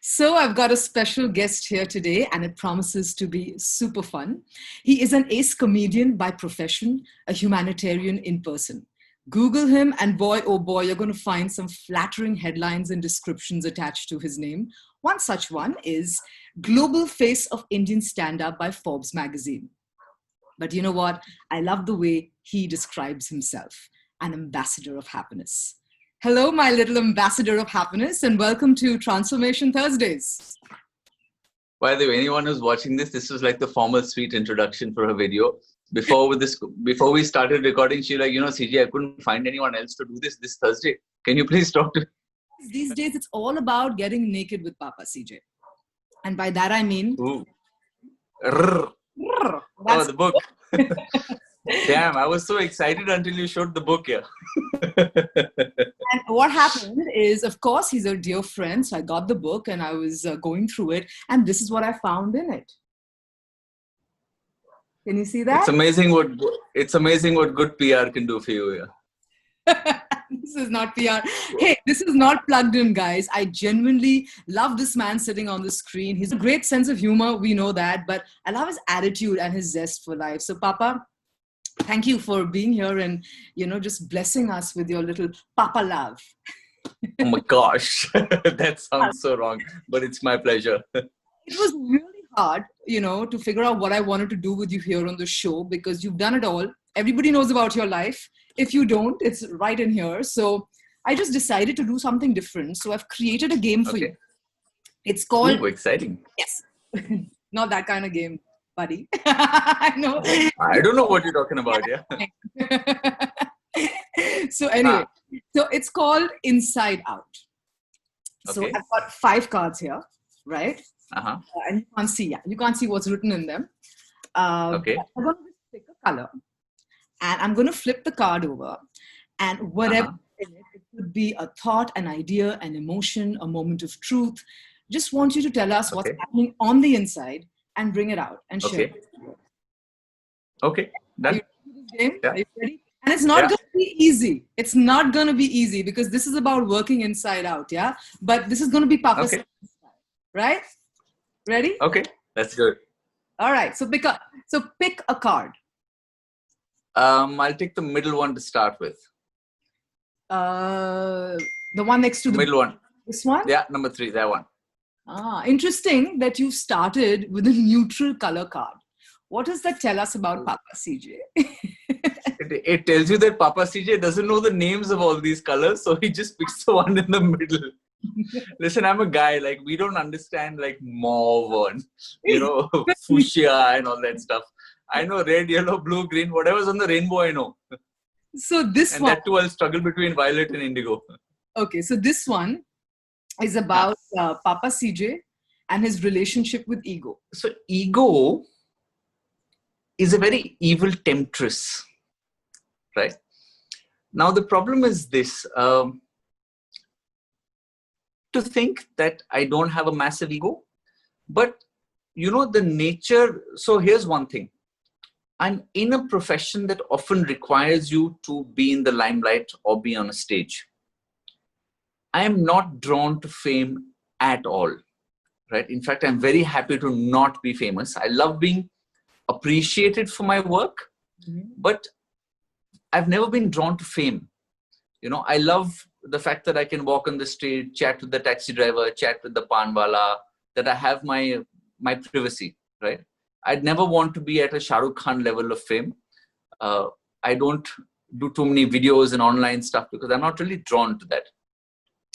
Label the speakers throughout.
Speaker 1: So I've got a special guest here today, and it promises to be super fun. He is an ace comedian by profession, a humanitarian in person. Google him, and boy, oh boy, you're going to find some flattering headlines and descriptions attached to his name. One such one is Global Face of Indian Stand-Up by Forbes magazine. But you know what? I love the way he describes himself, an ambassador of happiness. Hello, my little ambassador of happiness, and welcome to Transformation Thursdays.
Speaker 2: By the way, anyone who's watching this was like the formal sweet introduction for a video. Before we started recording, she like, CJ, I couldn't find anyone else to do this Thursday. Can you please talk to me?
Speaker 1: These days, it's all about getting naked with Papa, CJ. And by that, I mean...
Speaker 2: Ooh. Oh, the book. Damn, I was so excited until you showed the book here.
Speaker 1: And what happened is, of course, he's a dear friend. So I got the book and I was going through it. And this is what I found in it. Can you see that?
Speaker 2: It's amazing what good PR can do for you here.
Speaker 1: This is not PR. Hey, this is not plugged in, guys. I genuinely love this man sitting on the screen. He's a great sense of humor. We know that. But I love his attitude and his zest for life. So, Papa, thank you for being here and, just blessing us with your little Papa love.
Speaker 2: Oh my gosh. That sounds so wrong. But it's my pleasure.
Speaker 1: It was really hard, to figure out what I wanted to do with you here on the show because you've done it all. Everybody knows about your life. If you don't, it's right in here. So I just decided to do something different. So I've created a game for you. It's called...
Speaker 2: Ooh, exciting.
Speaker 1: Yes. Not that kind of game, buddy. I know.
Speaker 2: I don't know what you're talking about, yeah.
Speaker 1: So anyway, so it's called Inside Out. So I've got 5 cards here, right? And you can't see what's written in them. I'm going to pick a color. And I'm going to flip the card over, and whatever in it, it could be a thought, an idea, an emotion, a moment of truth. Just want you to tell us what's happening on the inside and bring it out and share it.
Speaker 2: Okay. Done.
Speaker 1: Are you ready for this game?
Speaker 2: Yeah.
Speaker 1: Are you ready? And it's not going to be easy. It's not going to be easy because this is about working inside out, yeah? But this is going to be Papa style, right? Ready?
Speaker 2: Okay, that's good.
Speaker 1: All right, so pick a card.
Speaker 2: I'll take the middle one to start with.
Speaker 1: The one next to the
Speaker 2: middle one.
Speaker 1: This one?
Speaker 2: Yeah, number 3, that one.
Speaker 1: Interesting that you started with a neutral color card. What does that tell us about Papa CJ?
Speaker 2: It tells you that Papa CJ doesn't know the names of all these colors, so he just picks the one in the middle. Listen, I'm a guy, like, we don't understand like mauve and, fuchsia and all that stuff. I know red, yellow, blue, green, whatever's on the rainbow, I know.
Speaker 1: So this one... And
Speaker 2: that too, I'll struggle between violet and indigo.
Speaker 1: Okay, so this one is about Papa CJ and his relationship with ego.
Speaker 2: So ego is a very evil temptress, right? Now, the problem is this. To think that I don't have a massive ego, but the nature... So here's one thing. I'm in a profession that often requires you to be in the limelight or be on a stage. I am not drawn to fame at all, right? In fact, I'm very happy to not be famous. I love being appreciated for my work, but I've never been drawn to fame. I love the fact that I can walk on the street, chat with the taxi driver, chat with the panwala, that I have my privacy, right? I'd never want to be at a Shah Rukh Khan level of fame. I don't do too many videos and online stuff because I'm not really drawn to that.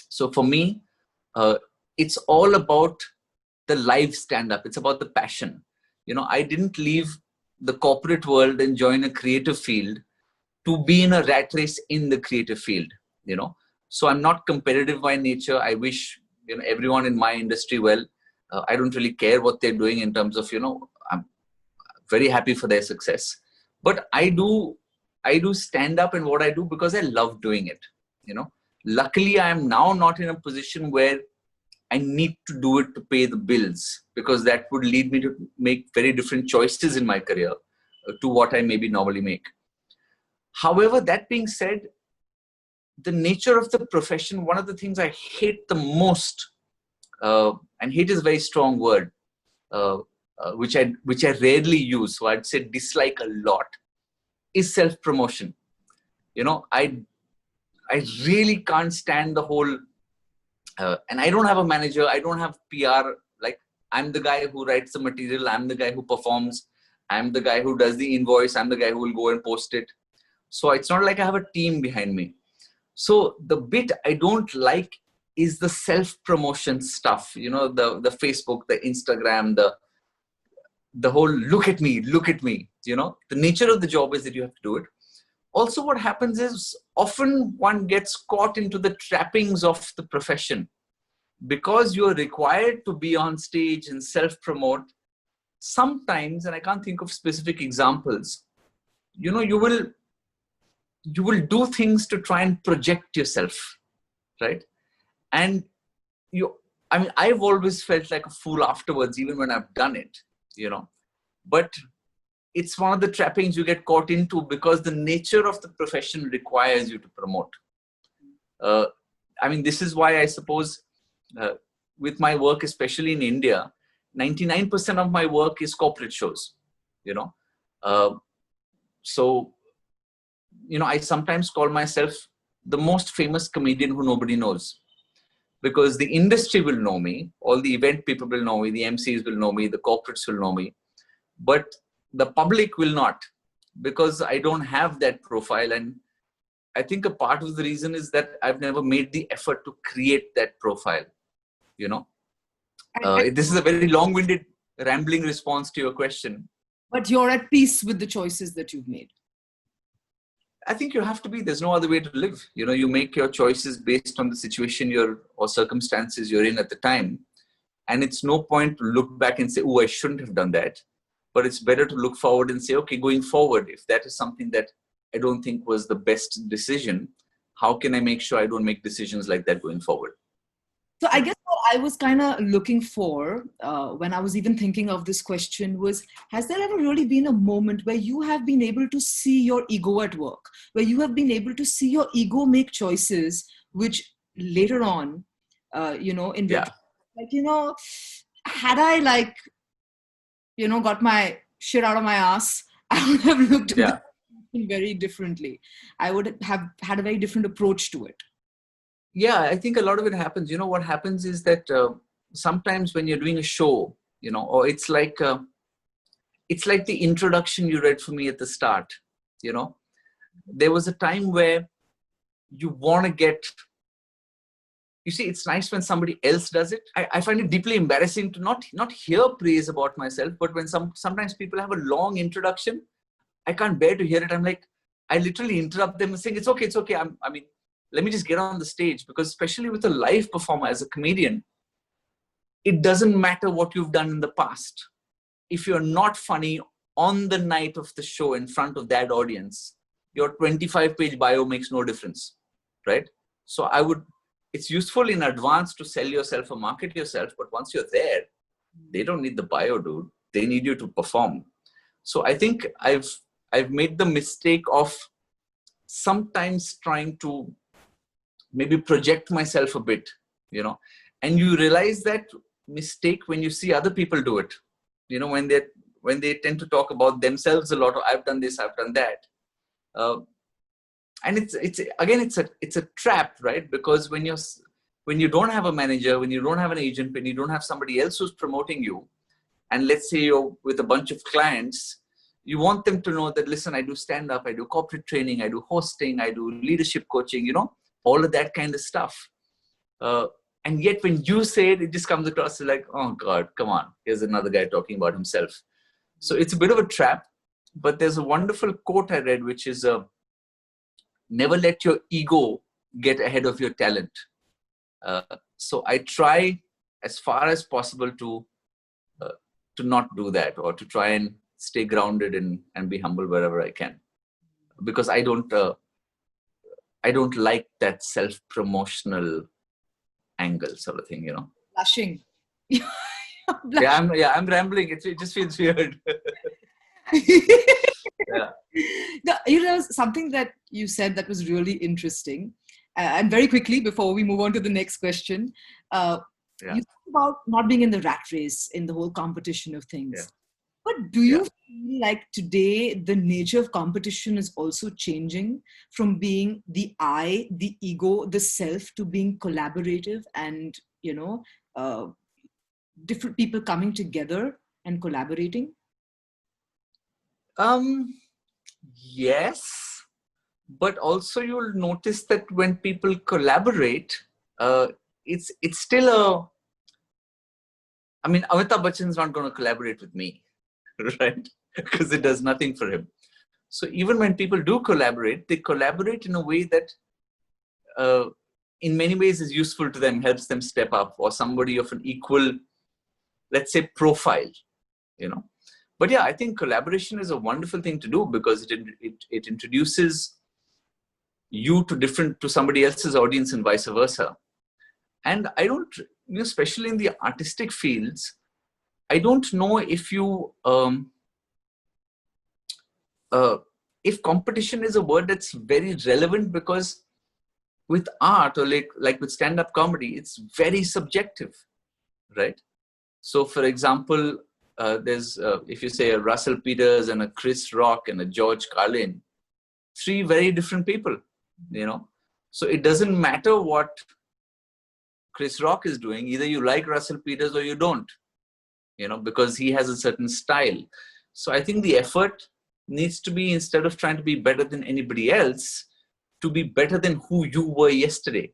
Speaker 2: So for me, it's all about the live stand-up. It's about the passion. I didn't leave the corporate world and join a creative field to be in a rat race in the creative field, So I'm not competitive by nature. I wish, everyone in my industry well. I don't really care what they're doing in terms of, I'm very happy for their success. But I do stand up and what I do because I love doing it. Luckily, I am now not in a position where I need to do it to pay the bills because that would lead me to make very different choices in my career to what I maybe normally make. However, that being said, the nature of the profession, one of the things I hate the most, and and hate is a very strong word, which I rarely use, so I'd say dislike a lot, is self-promotion. I really can't stand the whole, and I don't have a manager, I don't have PR. Like, I'm the guy who writes the material, I'm the guy who performs, I'm the guy who does the invoice, I'm the guy who will go and post it. So it's not like I have a team behind me. So the bit I don't like is the self-promotion stuff, the Facebook, the Instagram, the whole look at me. The nature of the job is that you have to do it. Also, what happens is often one gets caught into the trappings of the profession. Because you're required to be on stage and self-promote, sometimes, and I can't think of specific examples, you will do things to try and project yourself, right? And I've always felt like a fool afterwards, even when I've done it, but it's one of the trappings you get caught into because the nature of the profession requires you to promote. This is why I suppose with my work, especially in India, 99% of my work is corporate shows, so, I sometimes call myself the most famous comedian who nobody knows, because the industry will know me, all the event people will know me, the MCs will know me, the corporates will know me, but the public will not, because I don't have that profile. And I think a part of the reason is that I've never made the effort to create that profile. This is a very long-winded, rambling response to your question.
Speaker 1: But you're at peace with the choices that you've made.
Speaker 2: I think you have to be. There's no other way to live. You make your choices based on the situation or circumstances you're in at the time. And it's no point to look back and say, oh, I shouldn't have done that. But it's better to look forward and say, okay, going forward, if that is something that I don't think was the best decision, how can I make sure I don't make decisions like that going forward?
Speaker 1: So I guess what I was kind of looking for when I was even thinking of this question was, has there ever really been a moment where you have been able to see your ego at work, where you have been able to see your ego make choices, which later on, in had I got my shit out of my ass, I would have looked at it very differently. I would have had a very different approach to it.
Speaker 2: Yeah, I think a lot of it happens. What happens is that sometimes when you're doing a show, or it's like the introduction you read for me at the start. There was a time where you want to get. You see, it's nice when somebody else does it. I find it deeply embarrassing to not hear praise about myself, but when sometimes people have a long introduction, I can't bear to hear it. I'm like, I literally interrupt them and saying, it's okay. Let me just get on the stage, because especially with a live performer as a comedian, it doesn't matter what you've done in the past. If you're not funny on the night of the show in front of that audience, your 25-page bio makes no difference, right? So it's useful in advance to sell yourself or market yourself, but once you're there, they don't need the bio, dude. They need you to perform. So I think I've made the mistake of sometimes trying to maybe project myself a bit, and you realize that mistake when you see other people do it, when they tend to talk about themselves a lot, or I've done this, I've done that. And it's a trap, right? Because when you don't have a manager, when you don't have an agent, when you don't have somebody else who's promoting you, and let's say you're with a bunch of clients, you want them to know that, listen, I do stand-up, I do corporate training, I do hosting, I do leadership coaching, all of that kind of stuff. And yet when you say it, it just comes across like, oh God, come on, here's another guy talking about himself. So it's a bit of a trap, but there's a wonderful quote I read, which is, never let your ego get ahead of your talent. So I try as far as possible to not do that, or to try and stay grounded and be humble wherever I can, because I don't like that self-promotional angle sort of thing,
Speaker 1: Blushing.
Speaker 2: I'm rambling. It just feels weird. Yeah.
Speaker 1: Something that you said that was really interesting, and very quickly before we move on to the next question,
Speaker 2: Yeah.
Speaker 1: You talk about not being in the rat race, in the whole competition of
Speaker 2: Yeah.
Speaker 1: things. But do
Speaker 2: Yeah.
Speaker 1: you feel like today the nature of competition is also changing from being the I, the ego, the self to being collaborative and, uh, different people coming together and collaborating?
Speaker 2: Um, yes, but also you'll notice that when people collaborate, uh, it's still a. I mean, Amitabh Bachchan's not going to collaborate with me, right? Because it does nothing for him. So even when people do collaborate, they collaborate in a way that, uh, in many ways, is useful to them, helps them step up, or somebody of an equal, let's say, profile. You know. But yeah, I think collaboration is a wonderful thing to do because it introduces you to somebody else's audience and vice versa. And I don't, especially in the artistic fields, I don't know uh, if competition is a word that's very relevant, because with art, or like with stand-up comedy, it's very subjective, right? So for example, there's if you say a Russell Peters and a Chris Rock and a George Carlin, three very different people, you know. So it doesn't matter what Chris Rock is doing, either you like Russell Peters or you don't, because he has a certain style. So I think the effort needs to be, instead of trying to be better than anybody else, to be better than who you were yesterday.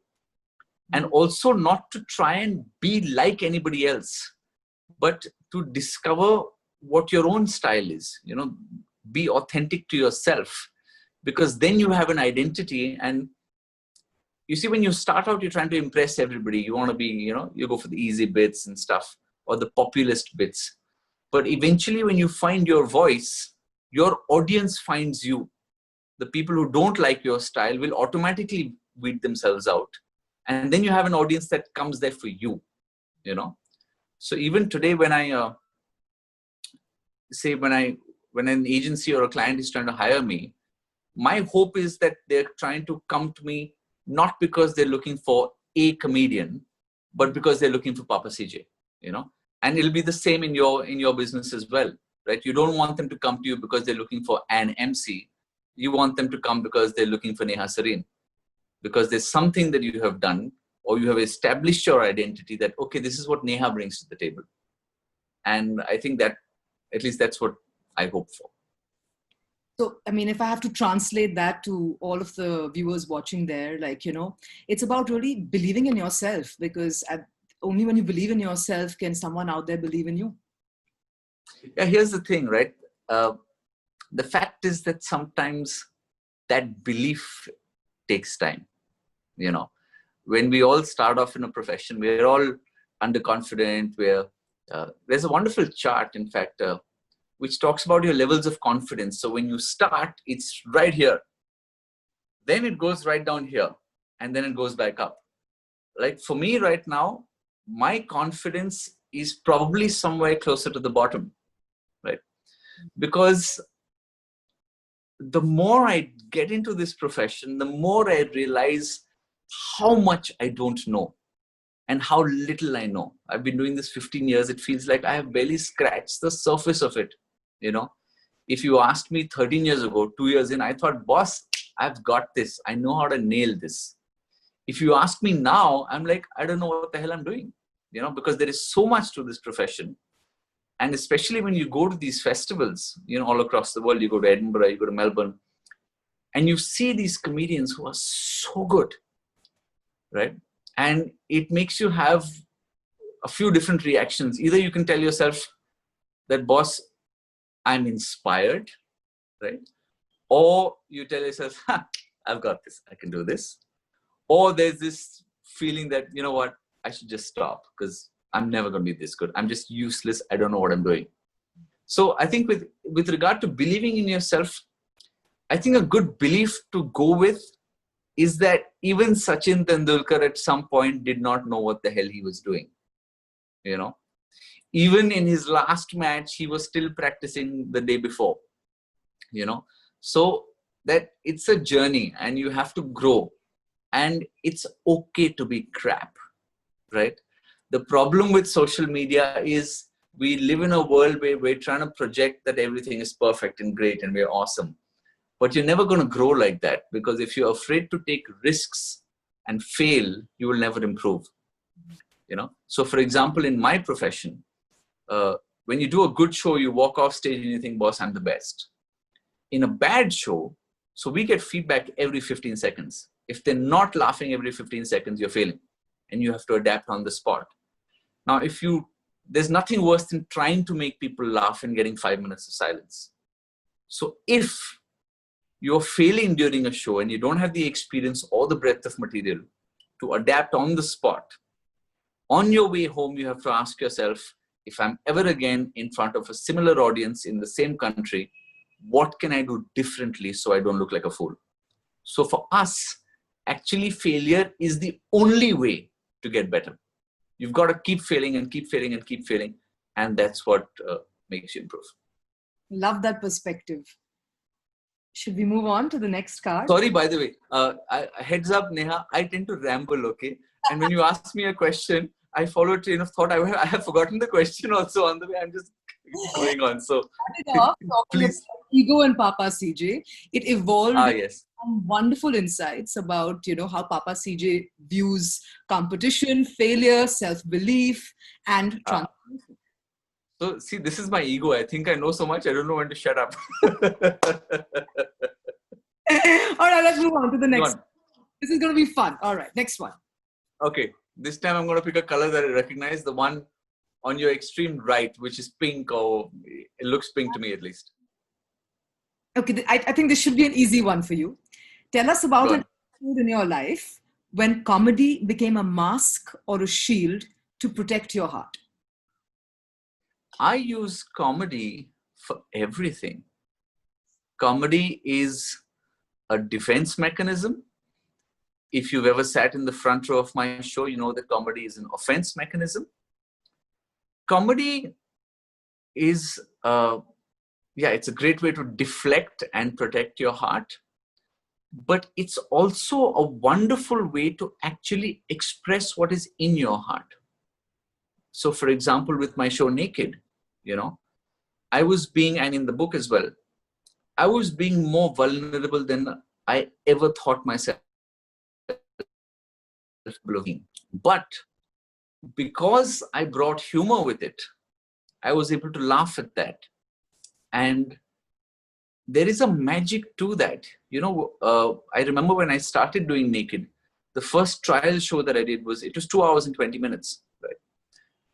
Speaker 2: And also not to try and be like anybody else, but to discover what your own style is, be authentic to yourself, because then you have an identity. And you see, when you start out, you're trying to impress everybody. You want to be, you go for the easy bits and stuff, or the populist bits. But eventually, when you find your voice, your audience finds you. The people who don't like your style will automatically weed themselves out. And then you have an audience that comes there for you. So even today, when I say, when an agency or a client is trying to hire me, my hope is that they're trying to come to me not because they're looking for a comedian, but because they're looking for Papa CJ. And it'll be the same in your business as well, right? You don't want them to come to you because they're looking for an MC. You want them to come because they're looking for Neha Sareen, because there's something that you have done, or you have established your identity that, okay, this is what Neha brings to the table. And I think that, at least that's what I hope for.
Speaker 1: So, I mean, if I have to translate that to all of the viewers watching there, it's about really believing in yourself, because only when you believe in yourself can someone out there believe in you.
Speaker 2: Yeah, here's the thing, right? The fact is that sometimes that belief takes time. When we all start off in a profession, we're all underconfident. There's a wonderful chart, in fact, which talks about your levels of confidence. So when you start, it's right here. Then it goes right down here. And then it goes back up. Like for me right now, my confidence is probably somewhere closer to the bottom, right? Because the more I get into this profession, the more I realize how much I don't know and how little I know. I've been doing this 15 years. It feels like I have barely scratched the surface of it. If you asked me 13 years ago, 2 years in, I thought, boss, I've got this. I know how to nail this. If you ask me now, I'm like, I don't know what the hell I'm doing, because there is so much to this profession. And especially when you go to these festivals, all across the world, you go to Edinburgh, you go to Melbourne, and you see these comedians who are so good, right? And it makes you have a few different reactions. Either you can tell yourself that, boss, I'm inspired, right? Or you tell yourself, I've got this, I can do this. Or there's this feeling that, you know what, I should just stop because I'm never going to be this good. I'm just useless. I don't know what I'm doing. So I think with regard to believing in yourself, I think a good belief to go with is that even Sachin Tendulkar at some point did not know what the hell he was doing. Even in his last match, he was still practicing the day before. So that it's a journey and you have to grow, and it's okay to be crap, right? The problem with social media is we live in a world where we're trying to project that everything is perfect and great and we're awesome. But you're never going to grow like that, because if you're afraid to take risks and fail, you will never improve. So for example, in my profession, when you do a good show, you walk off stage and you think, boss, I'm the best. In a bad show, so we get feedback every 15 seconds. If they're not laughing every 15 seconds, you're failing, and you have to adapt on the spot. Now, there's nothing worse than trying to make people laugh and getting 5 minutes of silence. So if you're failing during a show and you don't have the experience or the breadth of material to adapt on the spot, on your way home, you have to ask yourself, if I'm ever again in front of a similar audience in the same country, what can I do differently so I don't look like a fool? So for us, actually failure is the only way to get better. You've got to keep failing and keep failing and keep failing. And that's what makes you improve.
Speaker 1: Love that perspective. Should we move on to the next card?
Speaker 2: Sorry, by the way, heads up, Neha, I tend to ramble, okay? And when you ask me a question, I follow a train of thought. I have forgotten the question also on the way. I'm just going on. So please.
Speaker 1: Ego and Papa CJ. It evolved
Speaker 2: yes.
Speaker 1: some wonderful insights about, how Papa CJ views competition, failure, self-belief, and transformation.
Speaker 2: So see, this is my ego. I think I know so much. I don't know when to shut up.
Speaker 1: All right, let's move on to the next one. This is going to be fun. All right, next one.
Speaker 2: Okay, this time I'm going to pick a color that I recognize, the one on your extreme right, which is pink, or it looks pink to me at least.
Speaker 1: Okay, I think this should be an easy one for you. Tell us about an episode in your life when comedy became a mask or a shield to protect your heart.
Speaker 2: I use comedy for everything. Comedy is a defense mechanism. If you've ever sat in the front row of my show, you know that comedy is an offense mechanism. Comedy is, it's a great way to deflect and protect your heart. But it's also a wonderful way to actually express what is in your heart. So for example, with my show Naked, I was being, and in the book as well, I was being more vulnerable than I ever thought myself. But because I brought humor with it, I was able to laugh at that. And there is a magic to that. I remember when I started doing Naked, the first trial show that I did was 2 hours and 20 minutes. Right?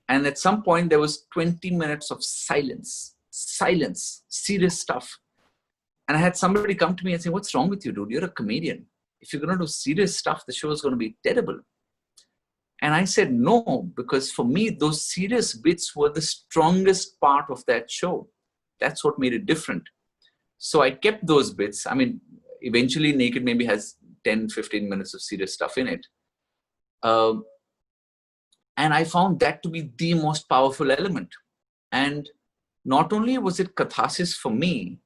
Speaker 2: And at some point there was 20 minutes of silence, serious stuff. And I had somebody come to me and say, what's wrong with you, dude? You're a comedian. If you're going to do serious stuff, the show is going to be terrible. And I said, no, because for me, those serious bits were the strongest part of that show. That's what made it different. So I kept those bits. I mean, eventually Naked maybe has 10, 15 minutes of serious stuff in it. And I found that to be the most powerful element. And not only was it catharsis for me,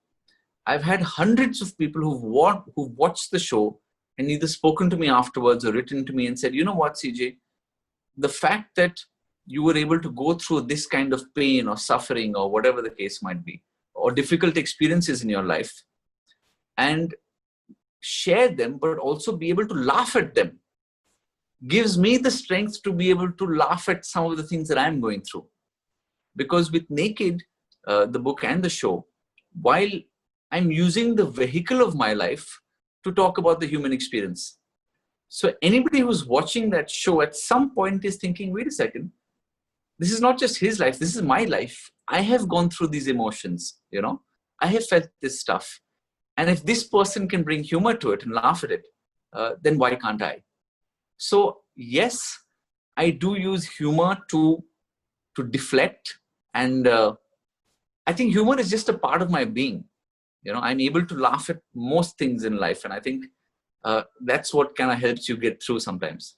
Speaker 2: I've had hundreds of people who've watched the show and either spoken to me afterwards or written to me and said, you know what, CJ, the fact that you were able to go through this kind of pain or suffering or whatever the case might be, or difficult experiences in your life, and share them, but also be able to laugh at them, gives me the strength to be able to laugh at some of the things that I'm going through. Because with Naked, the book and the show, while I'm using the vehicle of my life to talk about the human experience. So anybody who's watching that show at some point is thinking, wait a second, this is not just his life, this is my life. I have gone through these emotions, I have felt this stuff. And if this person can bring humor to it and laugh at it, then why can't I? So yes, I do use humor to deflect. And I think humor is just a part of my being. I'm able to laugh at most things in life. And I think that's what kind of helps you get through sometimes,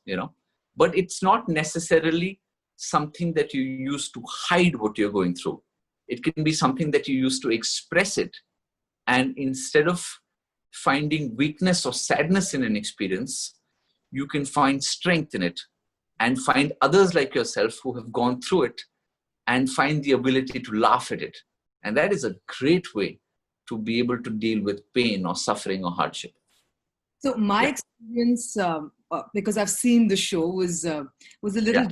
Speaker 2: But it's not necessarily something that you use to hide what you're going through. It can be something that you use to express it. And instead of finding weakness or sadness in an experience, you can find strength in it and find others like yourself who have gone through it and find the ability to laugh at it. And that is a great way to be able to deal with pain or suffering or hardship.
Speaker 1: So my
Speaker 2: Yeah.
Speaker 1: experience, because I've seen the show, was a little
Speaker 2: Yeah.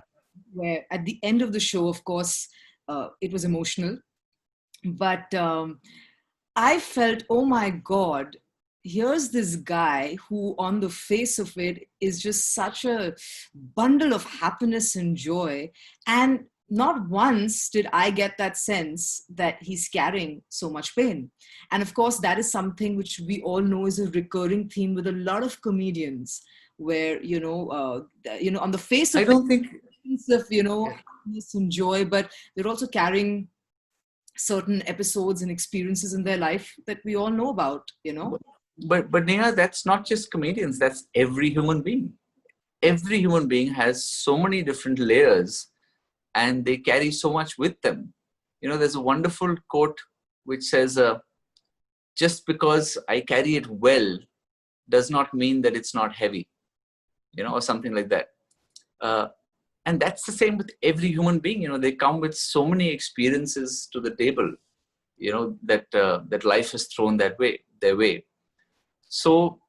Speaker 1: where at the end of the show, of course, it was emotional, but I felt, oh my God, here's this guy who, on the face of it, is just such a bundle of happiness and joy. And not once did I get that sense that he's carrying so much pain. And of course, that is something which we all know is a recurring theme with a lot of comedians, where, on the face
Speaker 2: I
Speaker 1: of it,
Speaker 2: don't think,
Speaker 1: of,
Speaker 2: yeah.
Speaker 1: happiness and joy, but they're also carrying certain episodes and experiences in their life that we all know about.
Speaker 2: But Neha, that's not just comedians, that's every human being. Every human being has so many different layers and they carry so much with them. There's a wonderful quote which says, just because I carry it well does not mean that it's not heavy, or something like that. And that's the same with every human being. They come with so many experiences to the table, that life has thrown their way. So,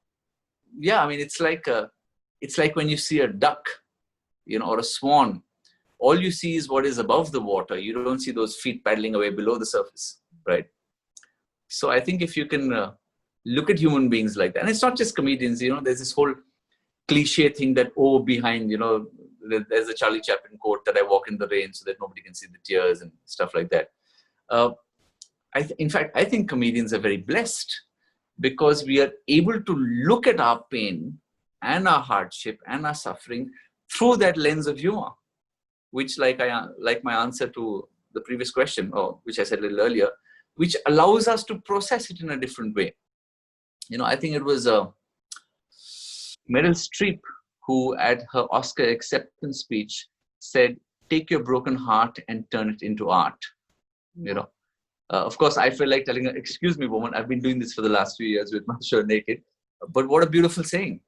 Speaker 2: yeah, I mean, it's like when you see a duck, or a swan. All you see is what is above the water. You don't see those feet paddling away below the surface, right? So I think if you can look at human beings like that, and it's not just comedians, there's this whole cliche thing that, behind, there's a Charlie Chaplin quote that I walk in the rain so that nobody can see the tears and stuff like that. In fact, I think comedians are very blessed because we are able to look at our pain and our hardship and our suffering through that lens of humor, which, like my answer to the previous question, or which I said a little earlier, which allows us to process it in a different way. I think it was Meryl Streep who, at her Oscar acceptance speech, said, "Take your broken heart and turn it into art." Of course, I feel like telling her, "Excuse me, woman, I've been doing this for the last few years with my show Naked." But what a beautiful saying,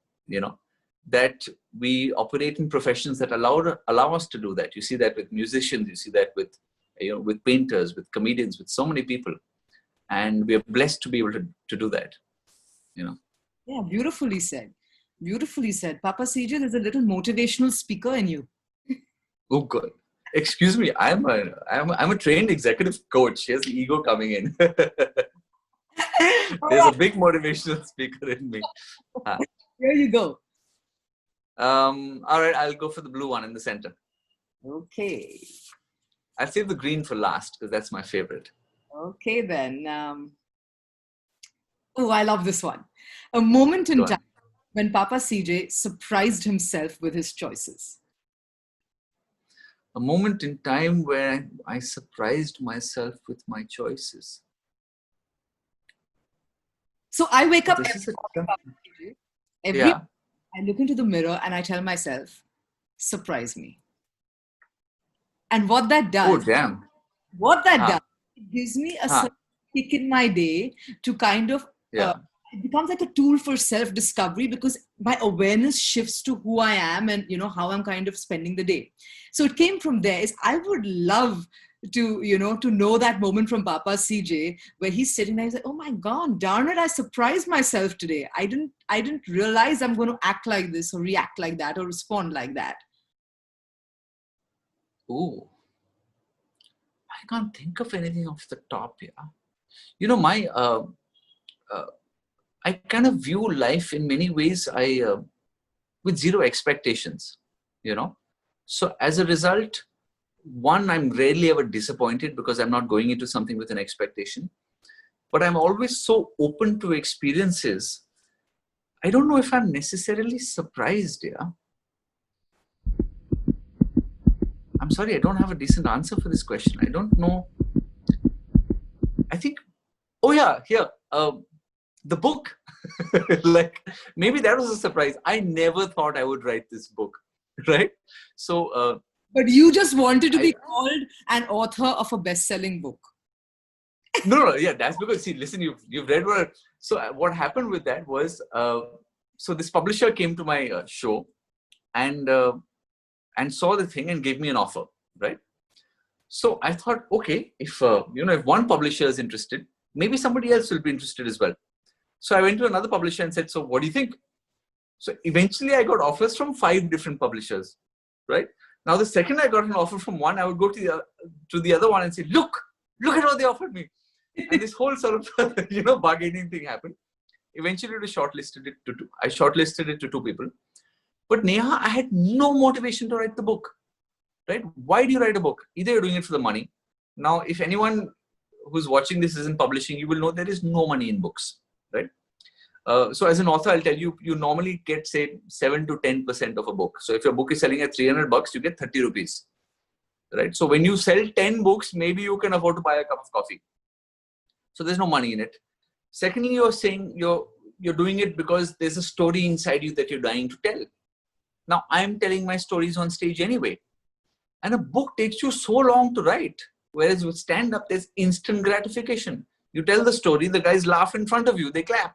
Speaker 2: that we operate in professions that allow us to do that. You see that with musicians, you see that with painters, with comedians, with so many people. And we are blessed to be able to do that.
Speaker 1: Yeah, beautifully said. Beautifully said. Papa CJ, there's a little motivational speaker in you.
Speaker 2: Oh, good. Excuse me, I'm a trained executive coach. Here's the ego coming in. There's a big motivational speaker in me.
Speaker 1: Here you go.
Speaker 2: All right, I'll go for the blue one in the center.
Speaker 1: Okay.
Speaker 2: I'll save the green for last because that's my favorite.
Speaker 1: Okay, then. I love this one. A moment in time when Papa CJ surprised himself with his choices.
Speaker 2: A moment in time where I surprised myself with my choices.
Speaker 1: So I wake up every
Speaker 2: yeah.
Speaker 1: I look into the mirror and I tell myself, surprise me. And what that does,
Speaker 2: oh damn,
Speaker 1: it gives me a certain kick in my day to kind of, it becomes like a tool for self-discovery because my awareness shifts to who I am and, how I'm kind of spending the day. So it came from there. I would love to know that moment from Papa CJ where he's sitting there, he's like, oh my God, darn it, I surprised myself today. I didn't realize I'm going to act like this or react like that or respond like that.
Speaker 2: Oh, I can't think of anything off the top here. I kind of view life in many ways with zero expectations, So as a result, one, I'm rarely ever disappointed because I'm not going into something with an expectation. But I'm always so open to experiences. I don't know if I'm necessarily surprised, I'm sorry, I don't have a decent answer for this question. I don't know. I think, here, the book. Like, maybe that was a surprise. I never thought I would write this book, right? So,
Speaker 1: but you just wanted to be called an author of a best-selling book.
Speaker 2: No, yeah, that's because, see, listen, you've read what. So what happened with that was, so this publisher came to my show, and and saw the thing and gave me an offer, right? So I thought, okay, if one publisher is interested, maybe somebody else will be interested as well. So I went to another publisher and said, so what do you think? So eventually I got offers from 5 different publishers, right? Now, the second I got an offer from one, I would go to the other one and say, look at what they offered me. And this whole sort of, bargaining thing happened. Eventually, I shortlisted it to 2 people. But Neha, I had no motivation to write the book, right? Why do you write a book? Either you're doing it for the money. Now, if anyone who's watching this is in publishing, you will know there is no money in books, right? So as an author, I'll tell you, you normally get, say, 7 to 10% of a book. So if your book is selling at $300, you get 30 rupees, right? So when you sell 10 books, maybe you can afford to buy a cup of coffee. So there's no money in it. Secondly, you're saying you're doing it because there's a story inside you that you're dying to tell. Now, I'm telling my stories on stage anyway. And a book takes you so long to write. Whereas with stand-up, there's instant gratification. You tell the story, the guys laugh in front of you, they clap.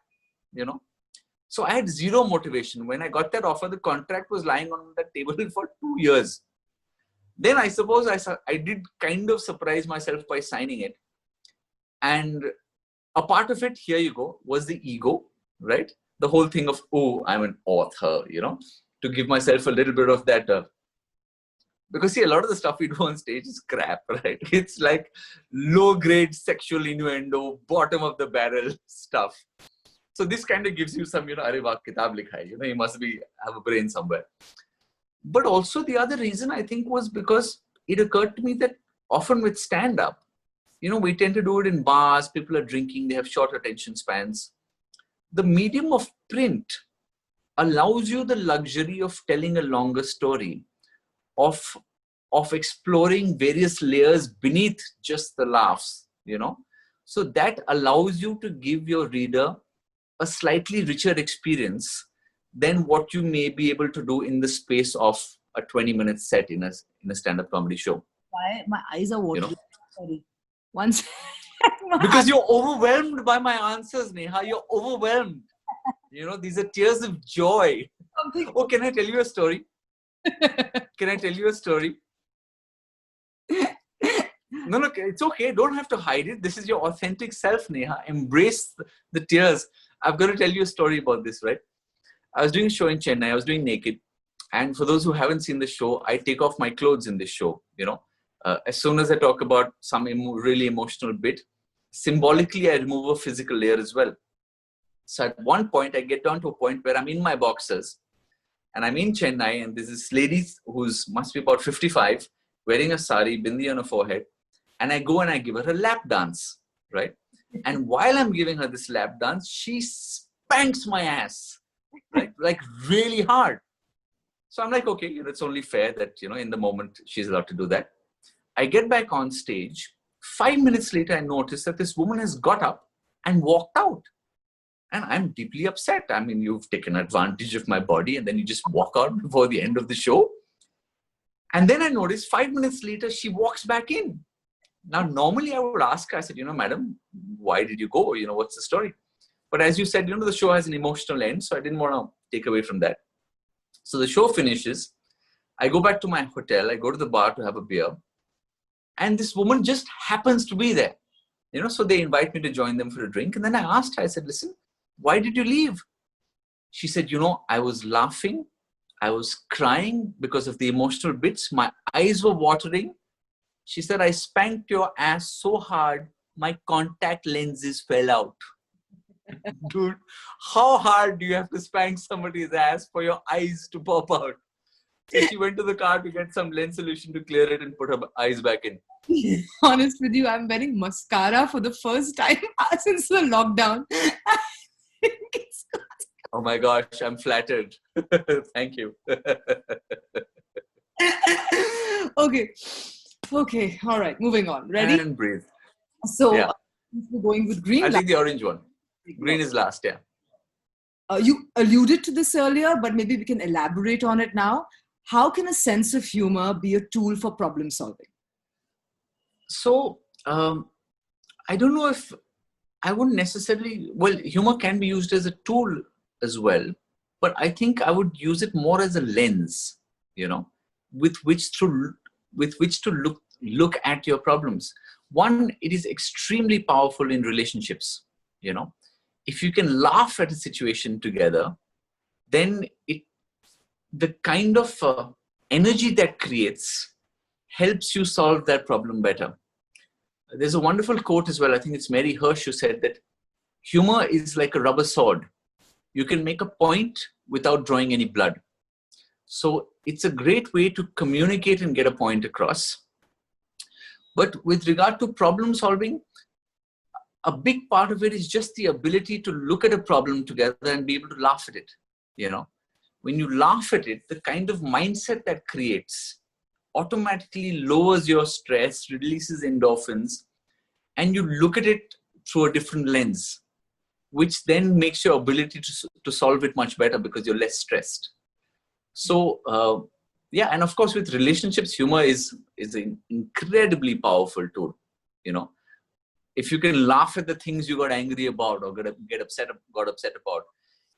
Speaker 2: So I had zero motivation. When I got that offer, the contract was lying on the table for 2 years. Then I suppose I did kind of surprise myself by signing it. And a part of it, here you go, was the ego, right? The whole thing of, oh, I'm an author, to give myself a little bit of that. Because see, a lot of the stuff we do on stage is crap, right? It's like low-grade sexual innuendo, bottom of the barrel stuff. So this kind of gives you some, Arey wah, kitab likha hai. You must have a brain somewhere. But also the other reason I think was because it occurred to me that often with stand-up, we tend to do it in bars, people are drinking, they have short attention spans. The medium of print allows you the luxury of telling a longer story, of exploring various layers beneath just the laughs, So that allows you to give your reader a slightly richer experience than what you may be able to do in the space of a 20-minute set in a stand-up comedy show.
Speaker 1: Why my eyes are watering? Sorry. Once.
Speaker 2: Because you're overwhelmed by my answers, Neha. You're overwhelmed. These are tears of joy. Oh, can I tell you a story? Can I tell you a story? No, it's okay. Don't have to hide it. This is your authentic self, Neha. Embrace the tears. I've got to tell you a story about this, right? I was doing a show in Chennai. I was doing naked. And for those who haven't seen the show, I take off my clothes in this show, As soon as I talk about some really emotional bit, symbolically, I remove a physical layer as well. So at one point, I get down to a point where I'm in my boxers. And I'm in Chennai, and there's this lady who's must be about 55, wearing a sari, bindi on her forehead. And I go and I give her a lap dance, right? And while I'm giving her this lap dance, she spanks my ass, right? Like really hard. So I'm like, okay, it's only fair that, in the moment she's allowed to do that. I get back on stage. 5 minutes later, I notice that this woman has got up and walked out. And I'm deeply upset. I mean, you've taken advantage of my body and then you just walk out before the end of the show. And then I noticed 5 minutes later, she walks back in. Now, normally I would ask her, I said, madam, why did you go? What's the story? But as you said, the show has an emotional end. So I didn't want to take away from that. So the show finishes. I go back to my hotel. I go to the bar to have a beer. And this woman just happens to be there. So they invite me to join them for a drink. And then I asked her, I said, listen, why did you leave? She said, I was laughing. I was crying because of the emotional bits. My eyes were watering. She said, I spanked your ass so hard, my contact lenses fell out. Dude, how hard do you have to spank somebody's ass for your eyes to pop out? So she went to the car to get some lens solution to clear it and put her eyes back in.
Speaker 1: Honest with you, I'm wearing mascara for the first time since the lockdown.
Speaker 2: Oh my gosh, I'm flattered. Thank you.
Speaker 1: Okay. All right. Moving on. Ready?
Speaker 2: And breathe.
Speaker 1: So, we're going with green.
Speaker 2: I'll take the orange one. Green is last, yeah.
Speaker 1: You alluded to this earlier, but maybe we can elaborate on it now. How can a sense of humor be a tool for problem solving?
Speaker 2: So, I don't know if I wouldn't necessarily, humor can be used as a tool as well, but I think I would use it more as a lens, with which to look at your problems. One, it is extremely powerful in relationships. If you can laugh at a situation together, then the kind of energy that creates helps you solve that problem better. There's a wonderful quote as well. I think it's Mary Hirsch who said that humor is like a rubber sword. You can make a point without drawing any blood. So it's a great way to communicate and get a point across. But with regard to problem solving, a big part of it is just the ability to look at a problem together and be able to laugh at it. When you laugh at it, the kind of mindset that creates automatically lowers your stress, releases endorphins, and you look at it through a different lens, which then makes your ability to solve it much better because you're less stressed. So, and of course, with relationships, humor is an incredibly powerful tool. If you can laugh at the things you got angry about or got upset about,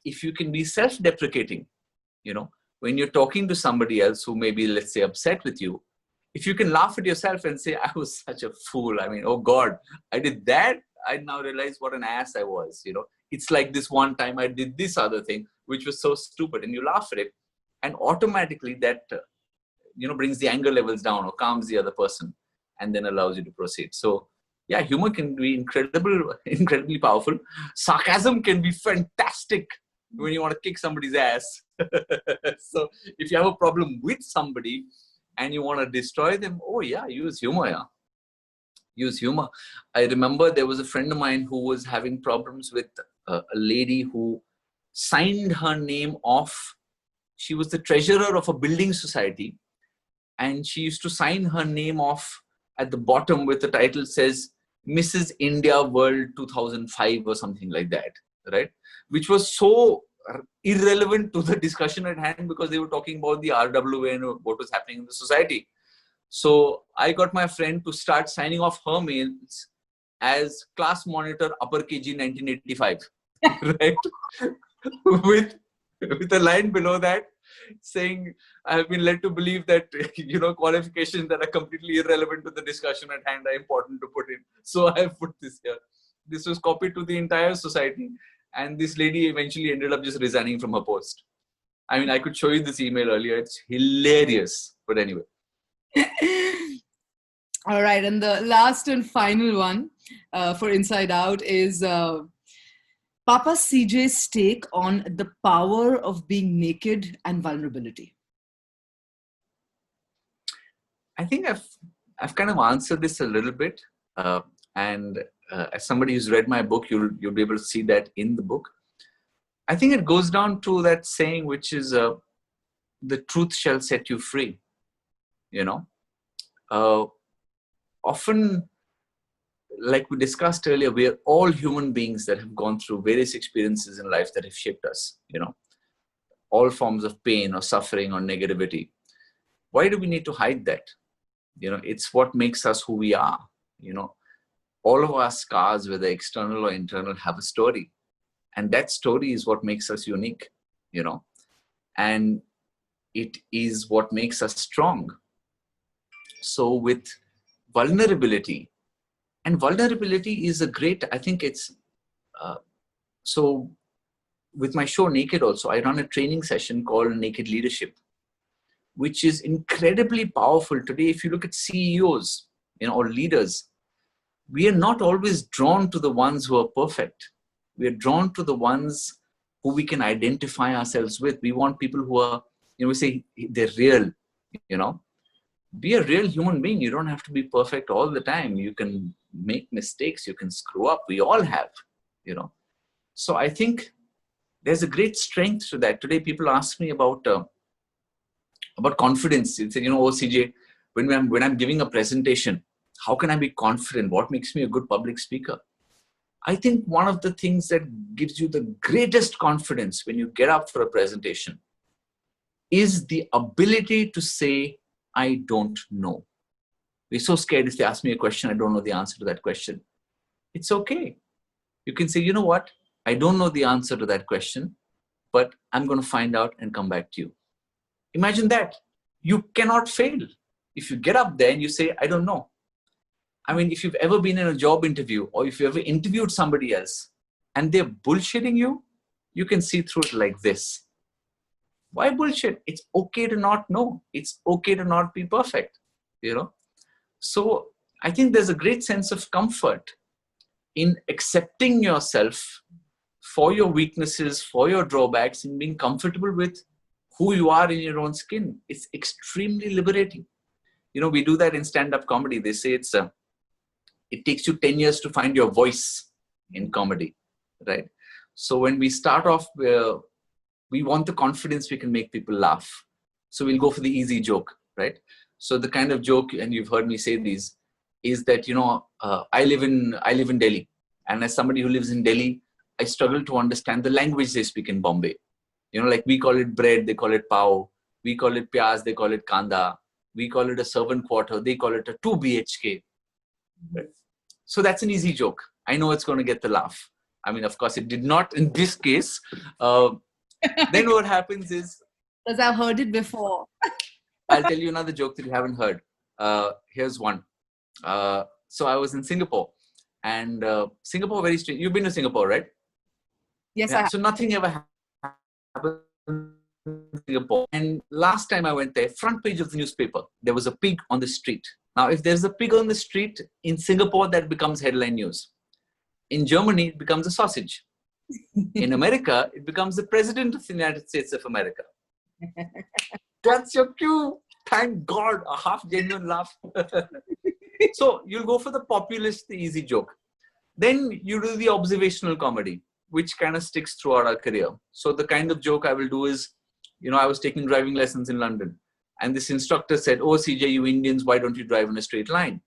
Speaker 2: if you can be self-deprecating, when you're talking to somebody else who may be, let's say, upset with you, if you can laugh at yourself and say, I was such a fool. I mean, oh God, I did that. I now realize what an ass I was. It's like this one time I did this other thing, which was so stupid, and you laugh at it. And automatically that, brings the anger levels down or calms the other person and then allows you to proceed. So yeah, humor can be incredibly powerful. Sarcasm can be fantastic when you want to kick somebody's ass. So if you have a problem with somebody and you want to destroy them, oh yeah, use humor. Yeah. Use humor. I remember there was a friend of mine who was having problems with a lady who signed her name off. She was the treasurer of a building society, and she used to sign her name off at the bottom with the title says Mrs. India World 2005 or something like that, right? Which was so irrelevant to the discussion at hand because they were talking about the RWA and what was happening in the society. So I got my friend to start signing off her mails as class monitor upper KG 1985, right? with a line below that saying, I have been led to believe that, qualifications that are completely irrelevant to the discussion at hand are important to put in. So I have put this here. This was copied to the entire society. And this lady eventually ended up just resigning from her post. I mean, I could show you this email earlier. It's hilarious. But anyway.
Speaker 1: All right. And the last and final one for Inside Out is Papa CJ's take on the power of being naked and vulnerability.
Speaker 2: I think I've kind of answered this a little bit. As somebody who's read my book, you'll be able to see that in the book. I think it goes down to that saying, which is the truth shall set you free. Often, like we discussed earlier, we are all human beings that have gone through various experiences in life that have shaped us, all forms of pain or suffering or negativity. Why do we need to hide that? It's what makes us who we are. All of our scars, whether external or internal, have a story. And that story is what makes us unique, and it is what makes us strong. So with vulnerability, and vulnerability is a great, I think it's, so with my show Naked also, I run a training session called Naked Leadership, which is incredibly powerful. Today, if you look at CEOs, or leaders, we are not always drawn to the ones who are perfect. We are drawn to the ones who we can identify ourselves with. We want people who are, we say they're real, Be a real human being. You don't have to be perfect all the time. You can make mistakes. You can screw up. We all have, So I think there's a great strength to that. Today, people ask me about confidence. They say, oh, CJ, when I'm giving a presentation, how can I be confident? What makes me a good public speaker? I think one of the things that gives you the greatest confidence when you get up for a presentation is the ability to say, I don't know. We're so scared if they ask me a question, I don't know the answer to that question. It's okay. You can say, you know what? I don't know the answer to that question, but I'm going to find out and come back to you. Imagine that. you cannot fail. If you get up there and you say, I don't know. I mean, if you've ever been in a job interview or if you ever interviewed somebody else and they're bullshitting you, you can see through it like this. Why bullshit? It's okay to not know. It's okay to not be perfect, you know? So I think there's a great sense of comfort in accepting yourself for your weaknesses, for your drawbacks, and being comfortable with who you are in your own skin. It's extremely liberating. You know, we do that in stand-up comedy. They say it takes you 10 years to find your voice in comedy, right? So when we start off, we want the confidence we can make people laugh. So we'll go for the easy joke, right? So the kind of joke, and you've heard me say these, is that, you know, I live in Delhi. And as somebody who lives in Delhi, I struggle to understand the language they speak in Bombay. You know, like we call it bread, they call it pav. We call it pyaz, they call it kanda. We call it a servant quarter, they call it a 2 BHK. Right? So that's an easy joke. I know it's going to get the laugh. I mean, of course, it did not in this case. Then what happens is...
Speaker 1: Because I've heard it before.
Speaker 2: I'll tell you another joke that you haven't heard. Here's one. So I was in Singapore. And Singapore, very strange. You've been to Singapore, right?
Speaker 1: Yes,
Speaker 2: yeah,
Speaker 1: I have.
Speaker 2: So nothing ever happened in Singapore. And last time I went there, front page of the newspaper, there was a pig on the street. Now, if there's a pig on the street in Singapore, that becomes headline news. In Germany, it becomes a sausage. In America, it becomes the president of the United States of America. That's your cue. Thank God, a half genuine laugh. So you'll go for the populist, the easy joke. Then you do the observational comedy, which kind of sticks throughout our career. So the kind of joke I will do is, you know, I was taking driving lessons in London. And this instructor said, oh, CJ, you Indians, why don't you drive in a straight line?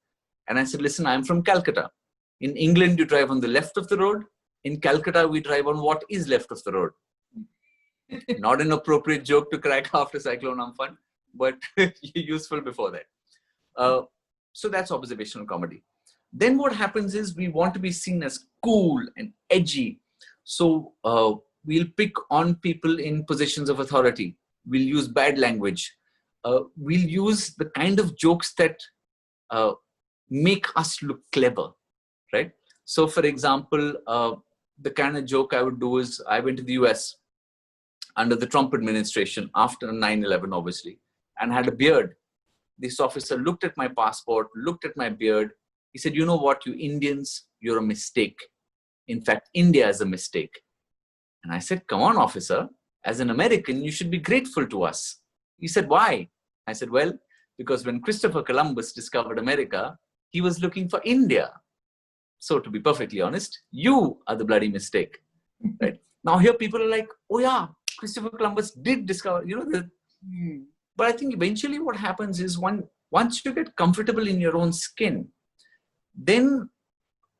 Speaker 2: And I said, listen, I'm from Calcutta. In England, you drive on the left of the road. In Calcutta, we drive on what is left of the road. Not an appropriate joke to crack after Cyclone Amphan, but useful before that. So that's observational comedy. Then what happens is we want to be seen as cool and edgy. So we'll pick on people in positions of authority. We'll use bad language. We'll use the kind of jokes that make us look clever, right? So for example, the kind of joke I would do is I went to the US under the Trump administration after 9/11, obviously, and had a beard. This officer looked at my passport, looked at my beard. He said, you know what, you Indians, you're a mistake. In fact, India is a mistake. And I said, come on, officer, as an American, you should be grateful to us. He said, why? I said, well, because when Christopher Columbus discovered America, he was looking for India. So to be perfectly honest, you are the bloody mistake. Right? Now here people are like, oh yeah, Christopher Columbus did discover, you know, But I think eventually what happens is once you get comfortable in your own skin, then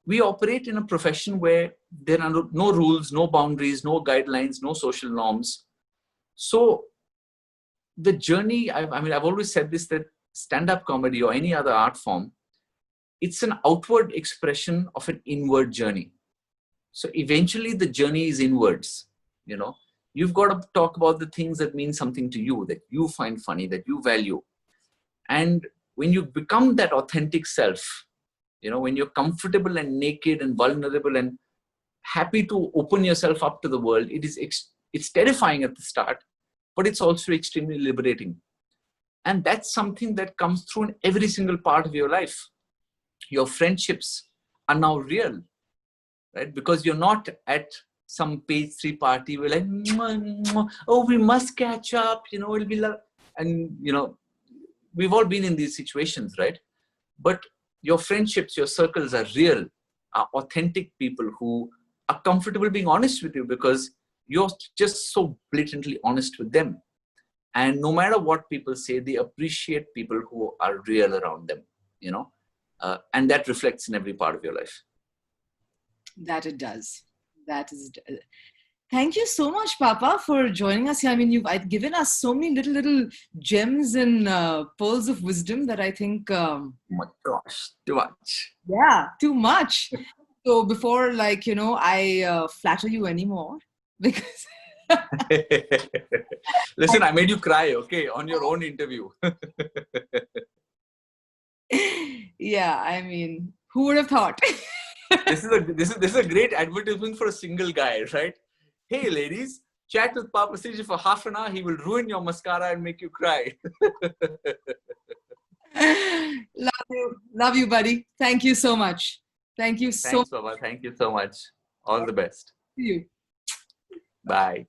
Speaker 2: we operate in a profession where there are no rules, no boundaries, no guidelines, no social norms. So the journey, I've always said this, that stand-up comedy or any other art form, it's an outward expression of an inward journey. So eventually the journey is inwards, you know. You've got to talk about the things that mean something to you, that you find funny, that you value. And when you become that authentic self, you know, when you're comfortable and naked and vulnerable and happy to open yourself up to the world, it's terrifying at the start, but it's also extremely liberating. And that's something that comes through in every single part of your life. Your friendships are now real, right? Because you're not at some page 3 party where like, oh, we must catch up, you know, it'll be love. And, you know, we've all been in these situations, right? But your friendships, your circles are real, are authentic people who are comfortable being honest with you because you're just so blatantly honest with them. And no matter what people say, they appreciate people who are real around them, you know, and that reflects in every part of your life.
Speaker 1: That it does. Thank you so much, Papa, for joining us here. I mean, you've given us so many little gems and pearls of wisdom that I think...
Speaker 2: oh my gosh, too much.
Speaker 1: Yeah, too much. So before, like, you know, I flatter you anymore, because
Speaker 2: Listen, I made you cry, okay, on your own interview.
Speaker 1: Yeah, I mean, who would have thought?
Speaker 2: This is a great advertisement for a single guy, right? Hey, ladies, chat with Papa CJ for half an hour. He will ruin your mascara and make you cry.
Speaker 1: Love you, buddy. Thank you so much. Thank you so much.
Speaker 2: Thanks, Baba. Thank you so much. All the best.
Speaker 1: See you.
Speaker 2: Bye.